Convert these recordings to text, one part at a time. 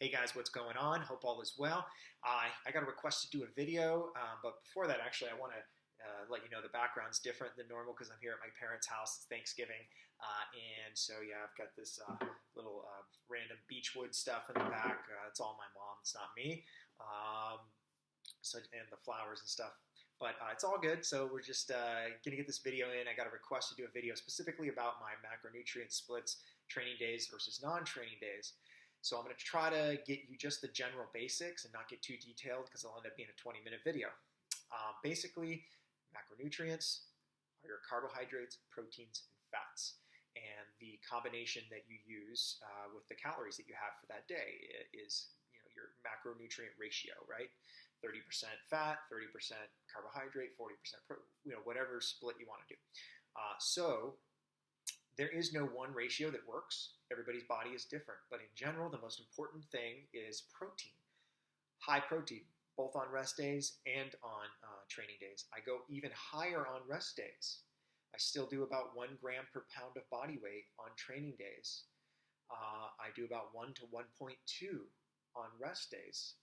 Hey guys, what's going on? Hope all is well. I got a request to do a video, but before that, actually, I want to let you know the background's different than normal because I'm here at my parents' house. It's Thanksgiving, and so yeah, I've got this little random beechwood stuff in the back. It's all my mom. It's not me. And the flowers and stuff. But it's all good. So we're just gonna get this video in. I got a request to do a video specifically about my macronutrient splits, training days versus non-training days. So I'm going to try to get you just the general basics and not get too detailed because it'll end up being a 20-minute video. Basically, macronutrients are your carbohydrates, proteins, and fats. And the combination that you use with the calories that you have for that day is your macronutrient ratio, right? 30% fat, 30% carbohydrate, 40% protein, whatever split you want to do. So there is no one ratio that works. Everybody's body is different. But in general, the most important thing is protein. High protein, both on rest days and on training days. I go even higher on rest days. I still do about 1 gram per pound of body weight on training days. I do about 1 to 1.2 on rest days.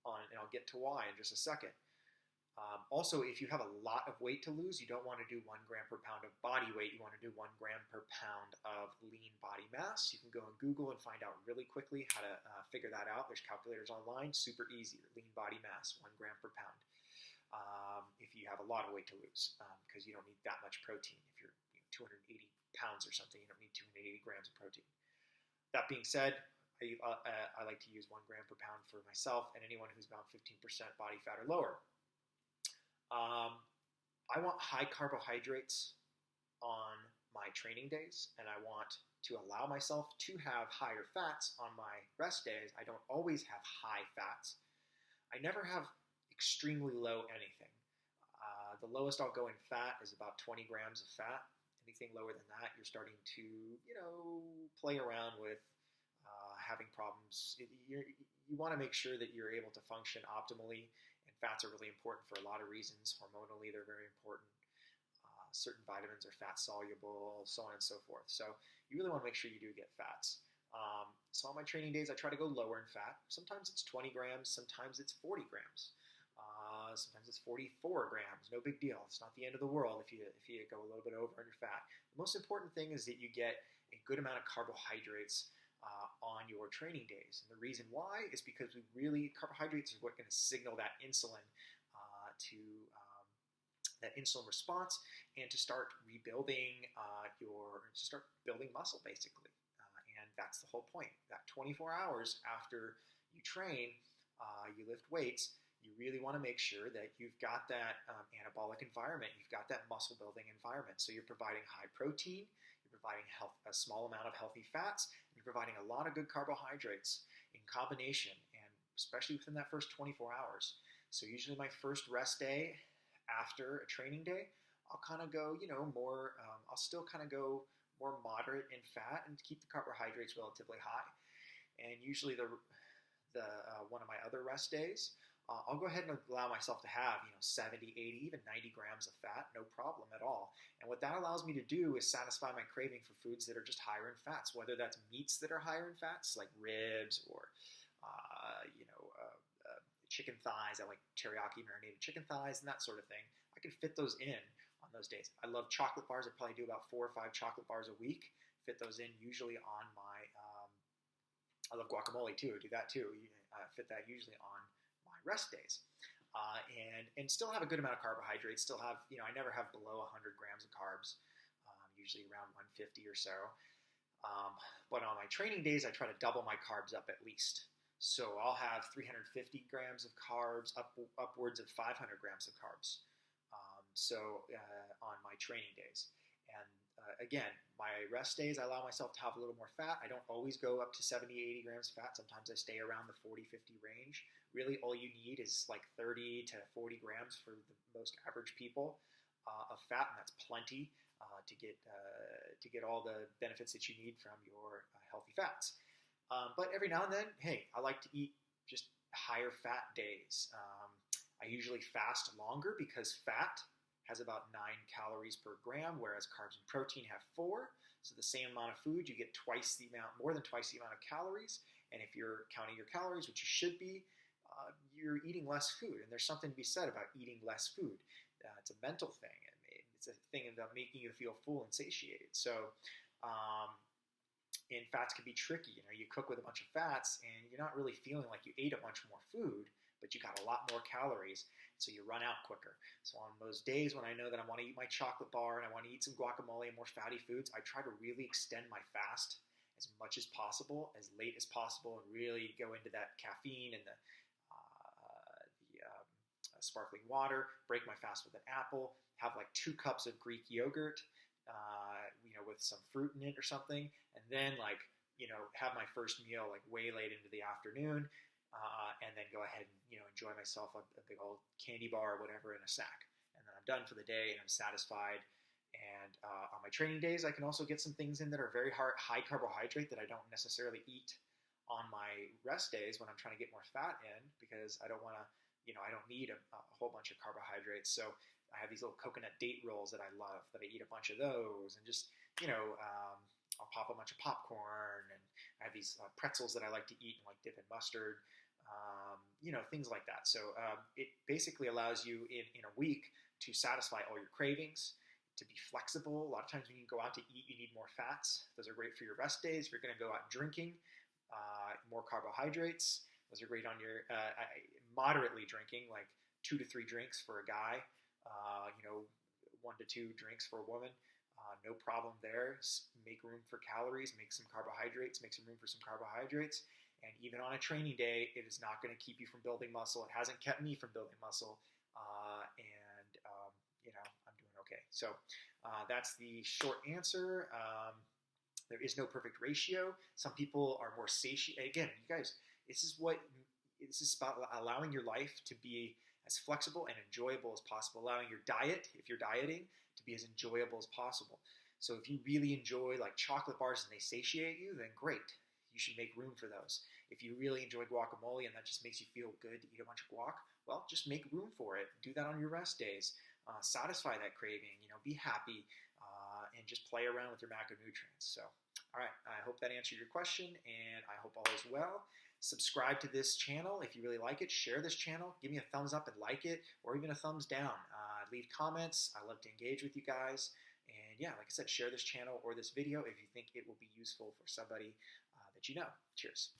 And I'll get to why in just a second. Also, if you have a lot of weight to lose, you don't want to do 1 gram per pound of body weight. You want to do 1 gram per pound of lean body mass. You can go on Google and find out really quickly how to figure that out. There's calculators online, super easy. Lean body mass, 1 gram per pound. If you have a lot of weight to lose, because you don't need that much protein. If you're 280 pounds or something, you don't need 280 grams of protein. That being said, I like to use 1 gram per pound for myself and anyone who's about 15% body fat or lower. I want high carbohydrates on my training days, and I want to allow myself to have higher fats on my rest days. I don't always have high fats. I never have extremely low anything. The lowest I'll go in fat is about 20 grams of fat. Anything lower than that, you're starting to, play around with having problems. You want to make sure that you're able to function optimally. Fats are really important for a lot of reasons. Hormonally, they're very important. Certain vitamins are fat soluble, so on and so forth. So you really want to make sure you do get fats. So on my training days, I try to go lower in fat. Sometimes it's 20 grams, sometimes it's 40 grams. Sometimes it's 44 grams. No big deal. It's not the end of the world if you go a little bit over on your fat. The most important thing is that you get a good amount of carbohydrates on your training days. And the reason why is because carbohydrates are what's going to signal that insulin to that insulin response and to start rebuilding building muscle basically. And that's the whole point. That 24 hours after you train, you lift weights, you really want to make sure that you've got that anabolic environment. You've got that muscle building environment. So you're providing high protein, you're providing a small amount of healthy fats, and you're providing a lot of good carbohydrates in combination, and especially within that first 24 hours. So usually my first rest day after a training day, I'll kind of go, more, I'll still kind of go more moderate in fat and keep the carbohydrates relatively high. And usually one of my other rest days, I'll go ahead and allow myself to have, 70, 80, even 90 grams of fat, no problem at all. And what that allows me to do is satisfy my craving for foods that are just higher in fats, whether that's meats that are higher in fats, like ribs or, chicken thighs. I like teriyaki marinated chicken thighs and that sort of thing. I can fit those in on those days. I love chocolate bars. I probably do about 4 or 5 chocolate bars a week. Fit those in usually on my, I love guacamole too. I do that too. Fit that usually on my rest days, and still have a good amount of carbohydrates. Still have, I never have below 100 grams of carbs, usually around 150 or so. But on my training days, I try to double my carbs up at least. So I'll have 350 grams of carbs, upwards of 500 grams of carbs. On my training days. And again, my rest days, I allow myself to have a little more fat. I don't always go up to 70, 80 grams of fat. Sometimes I stay around the 40, 50 range. Really, all you need is like 30 to 40 grams for the most average people of fat, and that's plenty to get all the benefits that you need from your healthy fats. But every now and then, hey, I like to eat just higher fat days. I usually fast longer because fat has about 9 calories per gram, whereas carbs and protein have 4. So the same amount of food, you get more than twice the amount of calories, And if you're counting your calories, which you should be, you're eating less food. And there's something to be said about eating less food. It's a mental thing. It's a thing about making you feel full and satiated. So, and fats can be tricky. You cook with a bunch of fats, and you're not really feeling like you ate a bunch more food, but you got a lot more calories, so you run out quicker. So on those days when I know that I want to eat my chocolate bar and I want to eat some guacamole and more fatty foods, I try to really extend my fast as much as possible, as late as possible, and really go into that caffeine and the sparkling water, break my fast with an apple, have like 2 cups of Greek yogurt, with some fruit in it or something, and then have my first meal like way late into the afternoon, and then go ahead and enjoy myself a big old candy bar or whatever and a snack, and then I'm done for the day and I'm satisfied. And on my training days, I can also get some things in that are very high carbohydrate that I don't necessarily eat on my rest days when I'm trying to get more fat in, because I don't want to, I don't need a whole bunch of carbohydrates. So I have these little coconut date rolls that I love, that I eat a bunch of those, and just, I'll pop a bunch of popcorn, and I have these pretzels that I like to eat and like dip in mustard, things like that. So it basically allows you in a week to satisfy all your cravings, to be flexible. A lot of times when you go out to eat, you need more fats. Those are great for your rest days. If you're going to go out drinking, more carbohydrates. Those are great on your moderately drinking, like 2 to 3 drinks for a guy, 1 to 2 drinks for a woman. No problem there. Make room for calories, make some carbohydrates, make some room for some carbohydrates. And even on a training day, it is not going to keep you from building muscle. It hasn't kept me from building muscle. I'm doing okay. So that's the short answer. There is no perfect ratio. Some people are more satiated. Again, you guys, this is about allowing your life to be as flexible and enjoyable as possible. Allowing your diet, if you're dieting, to be as enjoyable as possible. So if you really enjoy like chocolate bars and they satiate you, then great. You should make room for those. If you really enjoy guacamole and that just makes you feel good to eat a bunch of guac, well, just make room for it. Do that on your rest days. Satisfy that craving. Be happy, and just play around with your macronutrients. So, all right, I hope that answered your question, and I hope all is well. Subscribe to this channel if you really like it. Share this channel. Give me a thumbs up and like it, or even a thumbs down. Leave comments. I love to engage with you guys. And yeah, like I said, share this channel or this video if you think it will be useful for somebody that you know. Cheers.